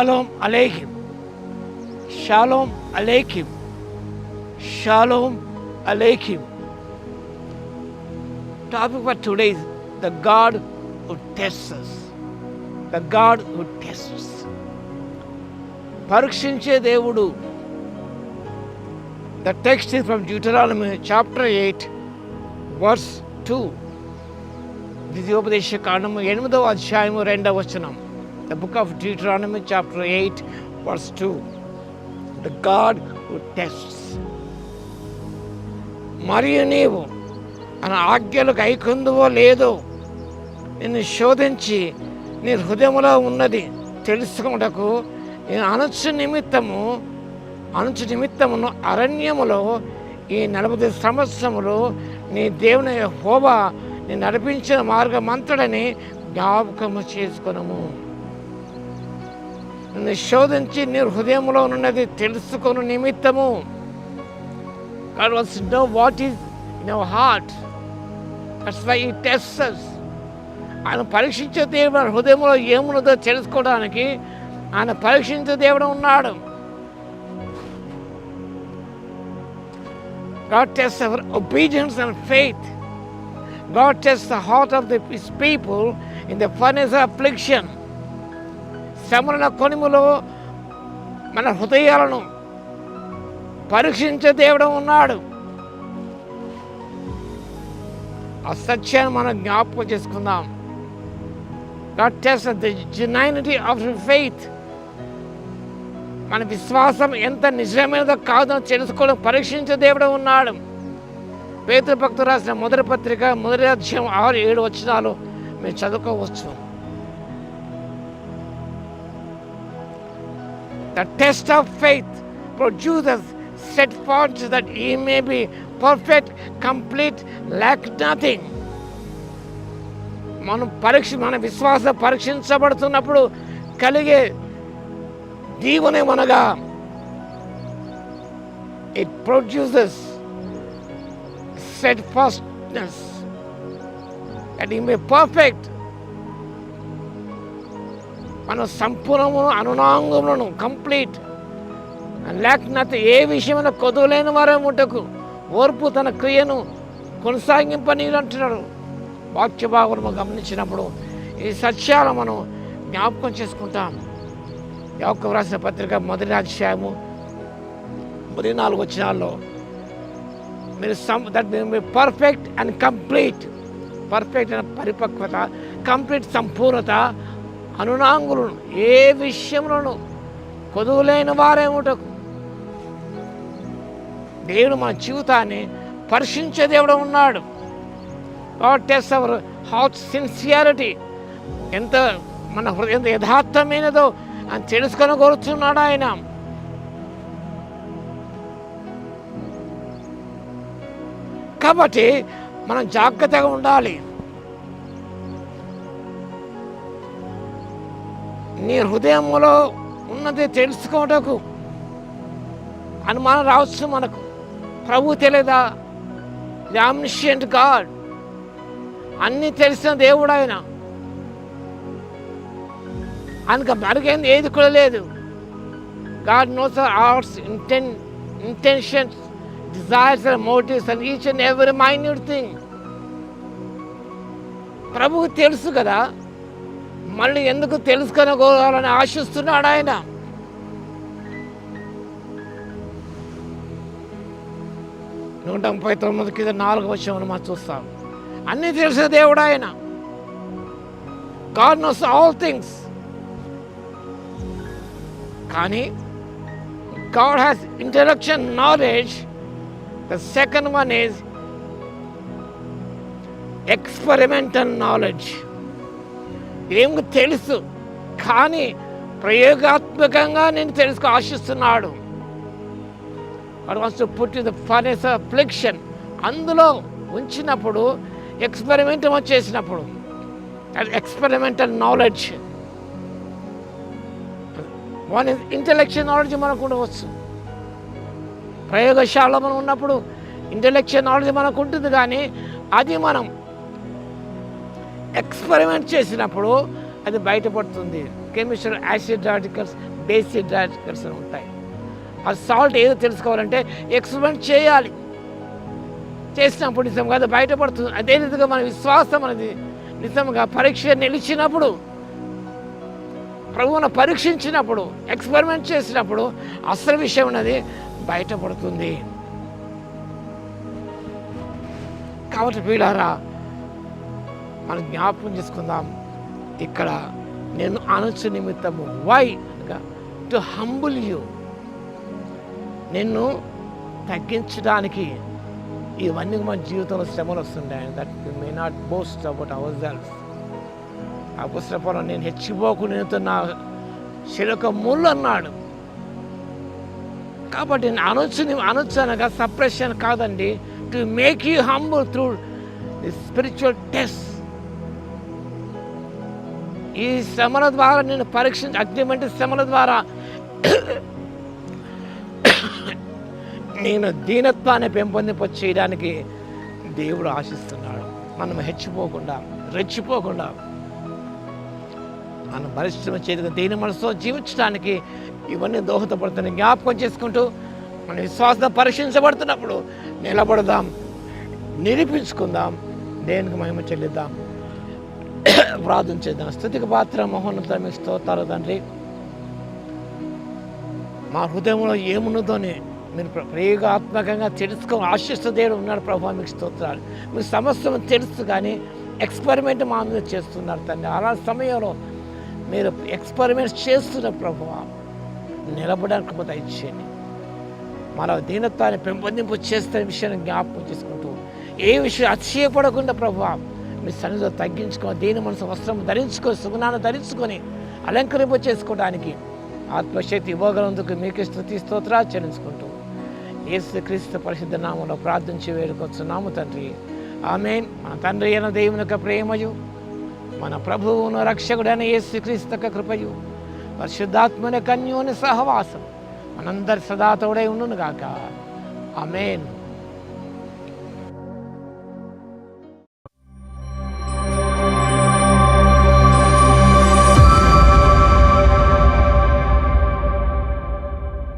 Shalom Aleichem. Shalom Aleichem. Shalom Aleichem. Topic for today is the God who tests us. The God who tests us. పరీక్షించే దేవుడు. The text is from Deuteronomy chapter 8 verse 2. ద్వితీయోపదేశ కాండము 8వ అధ్యాయము 2వ వచనం. The book of Deuteronomy chapter 8 verse 2. The God who tests. మరియు నీవు ఆయన ఆజ్ఞలు గైకొందువో లేదో నిన్ను శోధించి నీ హృదయములో ఉన్నది తెలుసుకొనుటకు నేను అనుచు నిమిత్తమును అరణ్యములో ఈ 40 సంవత్సరములు నీ దేవుని యెహోవా నీ నడిపించిన మార్గమంతడని జ్ఞాపకము చేసుకొనుము. నిన్ను శోధించి నీ హృదయంలో ఉన్నది తెలుసుకొను నిమిత్తము. God wants to know what is in our heart. That's why He tests us. ఆయన పరీక్షించే దేవుడు హృదయంలో ఏమున్నదో తెలుసుకోవడానికి ఆయన పరీక్షించే దేవుడు ఉన్నాడు. God tests our obedience and faith. God tests the heart of His people in the furnace of affliction. శ్రమల కొనిములో మన హృదయాలను పరీక్షించే దేవుడు ఉన్నాడు. ఆ సత్యాన్ని మనం జ్ఞాపకం చేసుకుందాం. God tests the genuinity of your faith. మన విశ్వాసం ఎంత నిజమైనదో కాదో తెలుసుకోవడం పరీక్షించే దేవుడు ఉన్నాడు. పేతురు భక్తుడు రాసిన మొదటి పత్రిక 1వ అధ్యాయం 6-7 వచనాలు మీరు చదువుకోవచ్చు. The test of faith produces steadfastness that ye may be perfect, complete, lack nothing. మన విశ్వాసం పరీక్షించబడుతున్నప్పుడు కలిగే దీవెనేమనగా it produces steadfastness that he may perfect. మన సంపూర్ణమును అనునాంగములను కంప్లీట్ లేకపోతే ఏ విషయమైనా కొదువలేని వారే ముట్టకు ఓర్పు తన క్రియను కొనసాగింపని అంటున్నాడు. వాక్య భాగము గమనించినప్పుడు ఈ సత్యాలు మనం జ్ఞాపకం చేసుకుంటాం. యాకోబు రాసిన పత్రిక 1వ అధ్యాయము 4 వచనాల్లో మీరు పర్ఫెక్ట్ అండ్ కంప్లీట్. పర్ఫెక్ట్ అనే పరిపక్వత, కంప్లీట్ సంపూర్ణత, అనునాంగులను ఏ విషయంలోనూ కొదువులేని వారేముటకు. దేవుడు మన జీవితాన్ని పరీక్షించే దేవుడు ఉన్నాడు. God tests our heart sincerity. ఎంత మన హృదయం ఎంత యథార్థమైనదో అని తెలుసుకొని కోరుతున్నాడు ఆయన. కాబట్టి మనం జాగ్రత్తగా ఉండాలి. నీ హృదయంలో ఉన్నది తెలుసుకోవటకు అనుమానం రావచ్చు మనకు. ప్రభు తెలియదా? ది ఆమ్నిషియంట్ గాడ్, అన్నీ తెలిసిన దేవుడు ఆయన. ఆయనకు మరుగైంది ఏది కూడా లేదు. God knows our hearts, intentions, desires and motives and each and every minute thing. ప్రభువు తెలుసు కదా, మళ్ళీ ఎందుకు తెలుసుకొనగోవాలని ఆశిస్తున్నాడు ఆయన. నూట 39 కింద 4వ వచనం మనం చూస్తాం. అన్నీ తెలిసిన దేవుడు ఆయన. God knows all things. కానీ God has intellectual knowledge. The second one is experimental knowledge. ఏమి తెలుసు కానీ ప్రయోగాత్మకంగా నేను తెలుసుకో ఆశిస్తున్నాడు. God wants to put you in the furnace of affliction. అందులో ఉంచినప్పుడు ఎక్స్పెరిమెంట్ చేసినప్పుడు అది experimental knowledge. One is intellectual knowledge మనకు ఉండవచ్చు. ప్రయోగశాలలో మనం ఉన్నప్పుడు ఇంటెలెక్చువల్ నాలెడ్జ్ మనకు ఉంటుంది, కానీ అది మనం ఎక్స్పెరిమెంట్ చేసినప్పుడు అది బయటపడుతుంది. Chemistry acid articles basic droughts ఉంటాయి. ఆ సాల్ట్ ఏదో తెలుసుకోవాలంటే ఎక్స్పెరిమెంట్ చేయాలి. చేసినప్పుడు నిజంగా అది బయటపడుతుంది. అదే విధంగా మన విశ్వాసం అనేది నిజంగా పరీక్ష నిలిచినప్పుడు, ప్రభువును పరీక్షించినప్పుడు, ఎక్స్పెరిమెంట్ చేసినప్పుడు అసలు విషయం అనేది బయటపడుతుంది. కాబట్టి వీళ్ళారా మనం జ్ఞాపకం చేసుకుందాం. ఇక్కడ నేను అనొచ్చు నిమిత్తము వై టు హంబుల్ యూ, నిన్ను తగ్గించడానికి ఇవన్నీ మన జీవితంలో శ్రమలు వస్తుంటాయి. That you may not boast about our self. అపుస్తలుడు నేను హెచ్చిపోకు నేను నా శిరక ముళ్ళు అన్నాడు. కాబట్టి నేను అనొచ్చు అనగా సప్రెషన్ కాదండి, to make you humble through the spiritual test. ఈ శ్రమల ద్వారా నేను అగ్నివంటి శ్రమల ద్వారా నేను దీనత్వాన్ని పెంపొందింప చేయడానికి దేవుడు ఆశిస్తున్నాడు. మనం హెచ్చిపోకుండా, రెచ్చిపోకుండా, మనం పరిశ్రమ చేయగా దీని మనసుతో జీవించడానికి ఇవన్నీ దోహదపడుతున్నాయి. జ్ఞాపకం చేసుకుంటూ మన విశ్వాసం పరీక్షించబడుతున్నప్పుడు నిలబడదాం, నిరూపించుకుందాం, దేనికి మహిమ చెల్లిద్దాం, ప్రార్థన చేద్దాం. స్తుతికి పాత్ర మహోన్నత మీకు స్తోత్రాలు తండ్రి. మా హృదయంలో ఏమున్నదోని మీరు ప్రయోగాత్మకంగా తెలుసుకొని ఆశిస్తూ దేవుడు ఉన్నాడు ప్రభావ, మీకు స్తోత్రాలు. మీకు సమస్య తెలుసు కానీ ఎక్స్పెరిమెంట్ మా మీద చేస్తున్నారు తండ్రి. అలా సమయంలో మీరు ఎక్స్పెరిమెంట్స్ చేస్తున్న ప్రభువ నిలబడడానికి కృప ఇచ్చేయండి. మన దీనత్వాన్ని పెంపొందింపు చేస్తున్న విషయాన్ని జ్ఞాపకం చేసుకుంటూ ఏ విషయం అతిశయపడకుండా ప్రభువ మీ సన్నిధిలో తగ్గించుకొని దీని మనసు వస్త్రం ధరించుకొని సుగుణాన్ని ధరించుకొని అలంకరింప చేసుకోవడానికి ఆత్మశక్తి ఇవ్వగలందుకు మీకే స్తుతి స్తోత్రాలు చెల్లించుకుంటూ యేసుక్రీస్తు పరిశుద్ధ నామంలో ప్రార్థించి వేడుకొచ్చున్నాము తండ్రి. ఆమేన్. మన తండ్రి అయిన దేవుని యొక్క ప్రేమయు, మన ప్రభువును రక్షకుడైన యేసుక్రీస్తు యొక్క కృపయు, పరిశుద్ధాత్మని కన్యోని సహవాసం మనందరి సదా తోడై ఉండును గాక. ఆమేన్.